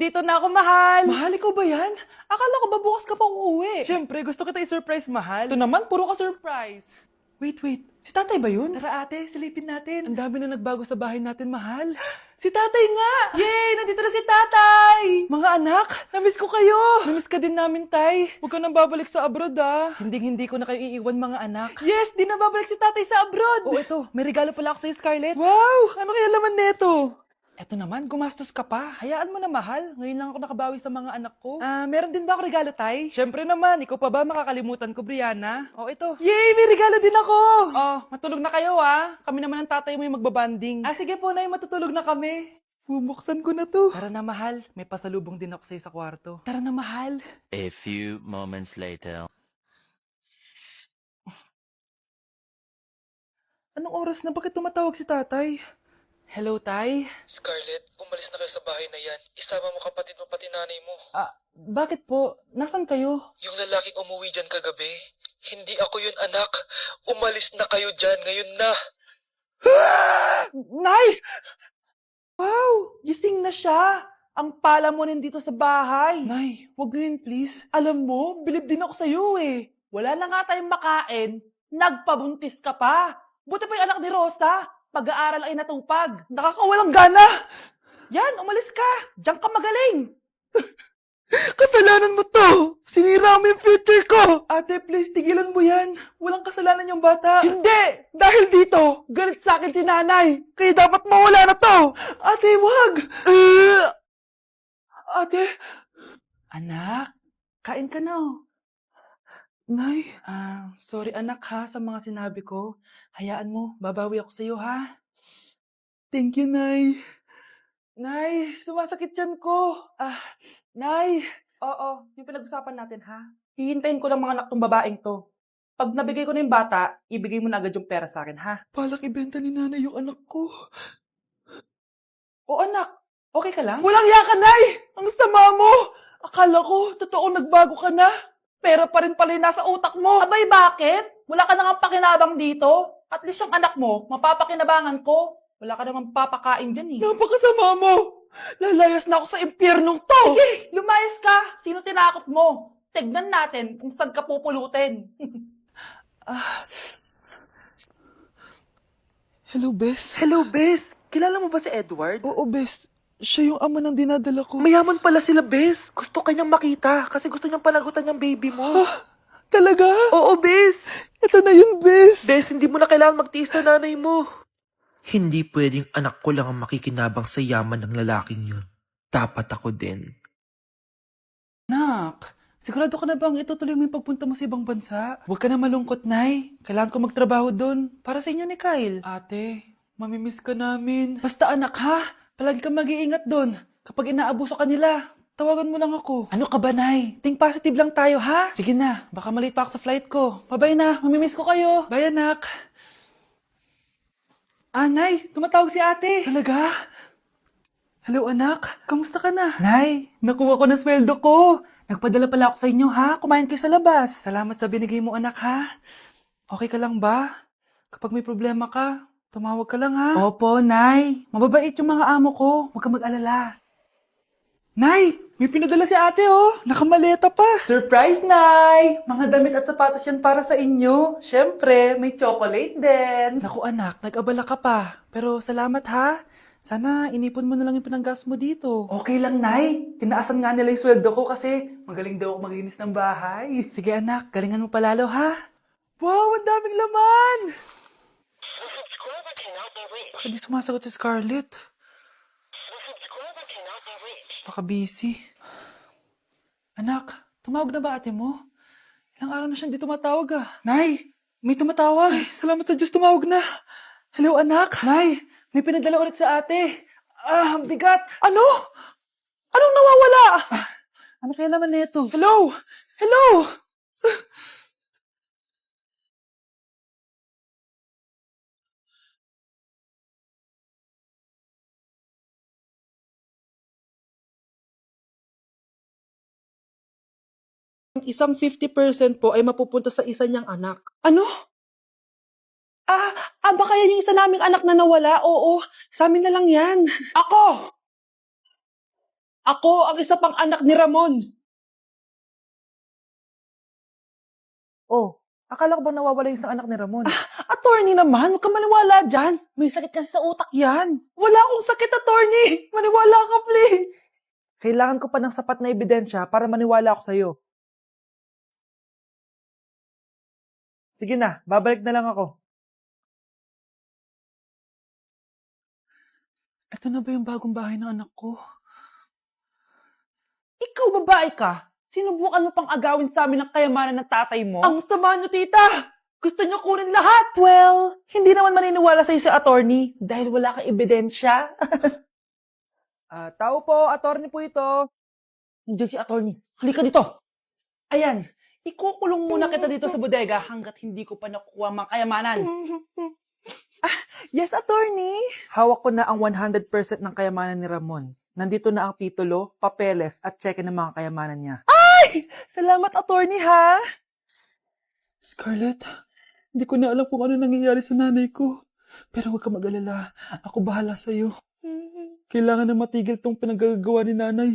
Dito na ako, mahal! Mahal, ikaw ba yan? Akala ko ba bukas ka pa uuwi? Siyempre, gusto kita i-surprise, mahal. Ito naman, puro ka surprise. Wait. Si tatay ba yun? Tara ate, silipin natin. Ang dami na nagbago sa bahay natin, mahal. Si tatay nga! Yay! Nandito na si tatay! Mga anak, namiss ko kayo. Namiss ka din namin, tay. Huwag ka nang babalik sa abroad, ah. Hindi ko na kayo iiwan, mga anak. Yes, di na babalik si tatay sa abroad. Oo, ito. May regalo pala ako sa'yo, Scarlett. Wow, ano kaya laman neto? Eto naman, gumastos ka pa. Hayaan mo na, mahal. Ngayon lang ako nakabawi sa mga anak ko. Meron din ba ako regalo, tay? Siyempre naman. Ikaw pa ba makakalimutan ko, Brianna? Oh, ito. Yay, may regalo din ako. Oh, matulog na kayo, ah. Kami naman ang tatay mo yung magbabanding. Sige po, Nay, matutulog na kami. Bubuksan ko na to. Tara na, mahal. May pasalubong din ako sa'yo sa kwarto. Tara na, mahal. A few moments later. Anong oras na? Bakit tumatawag si tatay? Hello, tay. Scarlett, umalis na kayo sa bahay na yan. Isama mo kapatid mo pati nanay mo. Bakit po? Nasaan kayo? Yung lalaking umuwi dyan kagabi, hindi ako yun anak. Umalis na kayo dyan ngayon na. Nay! Wow! Gising na siya! Ang pala mo nandito sa bahay. Nay, wag ngayon, please. Alam mo, bilib din ako sa'yo eh. Wala na nga tayong makain, nagpabuntis ka pa. Buti pa yung anak ni Rosa, pag-aaral ay natupag. Nakakawalang gana. Yan, umalis ka. Diyan ka magaling. Kasalanan mo to. Sinira mo yung future ko. Ate, please, tigilan mo yan. Walang kasalanan yung bata. Hindi! Dahil dito, galit sa akin si nanay. Kaya dapat mawala na to. Ate, wag. Ate. Anak, kain ka na. Oh. Nay. Sorry anak ha sa mga sinabi ko. Hayaan mo, babawi ako sa'yo ha. Thank you, Nay. Nay, sumasakit yan ko. Nay. Oo, yung pinag-usapan natin ha. Hihintayin ko lang mga anak tong babaeng to. Pag nabigay ko na yung bata, ibigay mo na agad yung pera sa akin ha. Palak ibenta ni nanay yung anak ko. O anak, okay ka lang? Walang yaka, Nay! Ang sama mo! Akala ko, totoo nagbago ka na. Pera pa rin pala yung nasa utak mo. Abay, bakit? Wala ka nang pakinabang dito. At least yung anak mo, mapapakinabangan ko. Wala ka namang papakain dyan eh. Napakasama mo! Lalayas na ako sa impyernong to! Sige, lumayas ka. Sino tinakot mo? Tignan natin kung saan ka pupulutin. Hello, Bes. Hello, Bes. Kilala mo ba si Edward? Oo, Bes. Siya yung ama ng dinadala ko. Mayaman pala sila, Bes. Gusto kanyang makita kasi gusto niyang panagutan yung baby mo. Talaga? Oo, Bes. Ito na yun, Bes. Bes, hindi mo na kailangan magtiis na nanay mo. Hindi pwedeng anak ko lang ang makikinabang sa yaman ng lalaking yun. Dapat ako din. Nak, sigurado ka na bang itutuloy mo yung pagpunta mo sa ibang bansa? Huwag ka na malungkot, Nay. Kailangan ko magtrabaho doon. Para sa inyo ni Kyle. Ate, mamimiss ka namin. Basta anak ha, palagi kang mag-iingat doon. Kapag inaabuso ka nila, tawagan mo lang ako. Ano ka ba, Nay? Think positive lang tayo, ha? Sige na, baka malate pa ako sa flight ko. Bye-bye na, mamimiss ko kayo. Bye, anak. Nay, tumatawag si ate. Talaga? Hello, anak. Kamusta ka na? Nay, nakuha ko na sweldo ko. Nagpadala pala ako sa inyo, ha? Kumain kayo sa labas. Salamat sa binigay mo, anak, ha? Okay ka lang ba? Kapag may problema ka, tumawag ka lang, ha? Opo, Nay. Mababait yung mga amo ko. Huwag ka mag-alala. Nay, may pinadala si ate, oh. Nakamaleta pa. Surprise, Nay! Mga damit at sapatos yan para sa inyo. Siyempre, may chocolate din. Naku, anak, nag-abala ka pa. Pero salamat, ha? Sana inipon mo na lang yung pinanggas mo dito. Okay lang, Nay. Tinaasan nga nila yung sweldo ko kasi magaling daw ako maglinis ng bahay. Sige, anak. Galingan mo palalo, ha? Wow, ang daming laman! Baka di sumasagot si Scarlett. Baka busy. Anak, tumawag na ba ate mo? Ilang araw na siyang di tumatawag ah. Nay, may tumatawag. Ay, salamat sa Diyos, tumawag na. Hello, anak. Nay, may pinadala ulit sa ate. Ang bigat. Ano? Anong nawawala? Ano kaya naman nito? Hello? Hello? Ang isang 50% po ay mapupunta sa isa niyang anak. Ano? Baka yan yung isa naming anak na nawala? Oo, sa amin na lang yan. Ako! Ako ang isa pang anak ni Ramon. Oh, akala ko ba nawawala yung isang anak ni Ramon? Attorney naman, huwag ka maniwala dyan. May sakit kasi sa utak yan. Wala akong sakit, attorney. Maniwala ka, please. Kailangan ko pa ng sapat na ebidensya para maniwala ako sa'yo. Sige na, babalik na lang ako. Ito na ba yung bagong bahay ng anak ko? Ikaw babae ka? Sinubukan mo pang agawin sa amin ang kayamanan ng tatay mo? Ang sama nyo, tita! Gusto nyo kunin lahat! Well, hindi naman maniniwala sa'yo si attorney dahil wala kang ebidensya. Tao po, attorney po ito. Hindi si attorney. Halika dito. Ayan, ikukulong muna kita dito sa bodega hanggat hindi ko pa nakukuha mga kayamanan. Yes, attorney. Hawak ko na ang 100% ng kayamanan ni Ramon. Nandito na ang titulo, papeles at cheque ng mga kayamanan niya. Ay! Salamat, attorney, ha? Scarlett, hindi ko na alam kung ano nangyayari sa nanay ko. Pero huwag ka mag-alala. Ako bahala sa'yo. Kailangan na matigil tong pinagagawa ni nanay.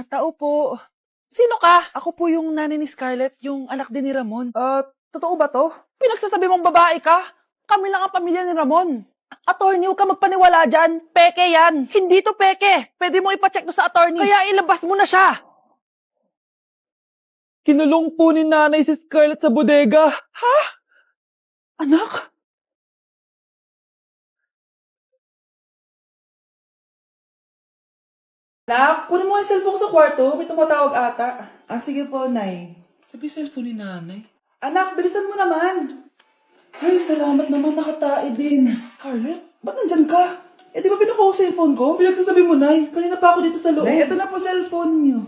Tao po. Sino ka? Ako po yung nanay ni Scarlett, yung anak din ni Ramon. Totoo ba to? Pinagsasabi mong babae ka? Kami lang ang pamilya ni Ramon. Attorney, huwag ka magpaniwala dyan. Peke yan. Hindi to peke. Pwede mo ipacheck to sa attorney. Kaya ilabas mo na siya. Kinulong po ni nanay si Scarlett sa bodega. Ha? Anak? Anak, kunin mo yung cellphone ko sa kwarto. May tumatawag ata. Sige po, Nay. Sabi cellphone ni nanay. Anak, bilisan mo naman. Ay, salamat naman, nakatae din. Scarlett, ba't nandyan ka? Di ba pinukuha ko sa cellphone ko? Pinagsasabi mo, Nay. Kanina pa ako dito sa loob. Nay, ito na po cellphone niyo.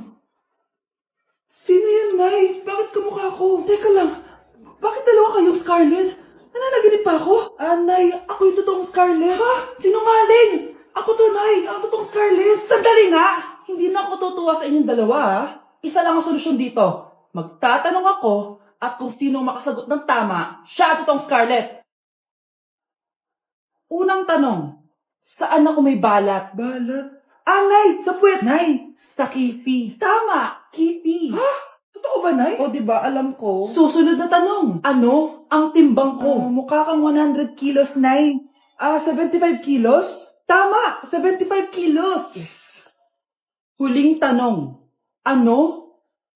Sino yan, Nay? Bakit kamukha ko? Teka lang, bakit dalawa kayong Scarlett? Nananaginip pa ako? Nay, ako yung totoong Scarlett. Ha? Sinungaling! Ako to, Nay, ang totoong Scarlett. Sandali nga! Hindi na ako tutuwa sa inyong dalawa, ha? Isa lang ang solusyon dito. Magtatanong ako at kung sino makasagot ng tama, siya ang totoong Scarlett. Unang tanong, saan ako may balat? Balat? Nay, sa puwet. Nay, sa kifi. Tama, kifi. Ha? Totoo ba, Nay? O, diba, alam ko. Susunod na tanong. Ano ang timbang ko? Mukha kang 100 kilos, Nay. 75 kilos? Tama, 75 kilos. Yes. Huling tanong. Ano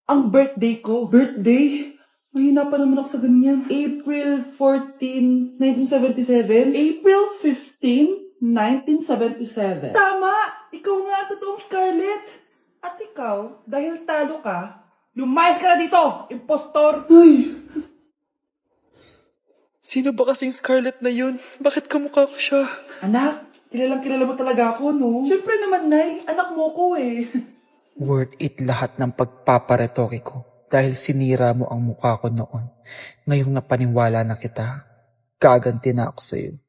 ang birthday ko? Birthday? Mahina pa naman ako sa ganyan. April 14, 1977? April 15, 1977. Tama! Ikaw nga ang totoong Scarlett. At ikaw, dahil talo ka, lumayas ka na dito, impostor! Ay! Sino ba kasing Scarlett na yun? Bakit kamukha ko siya? Anak, kilalang kilala mo talaga ako, no? Siyempre naman, Nay. Anak mo ko eh. Worth it lahat ng pagpaparetoke ko dahil sinira mo ang mukha ko noon. Ngayong napaniwala na kita, gaganti na ako sa'yo.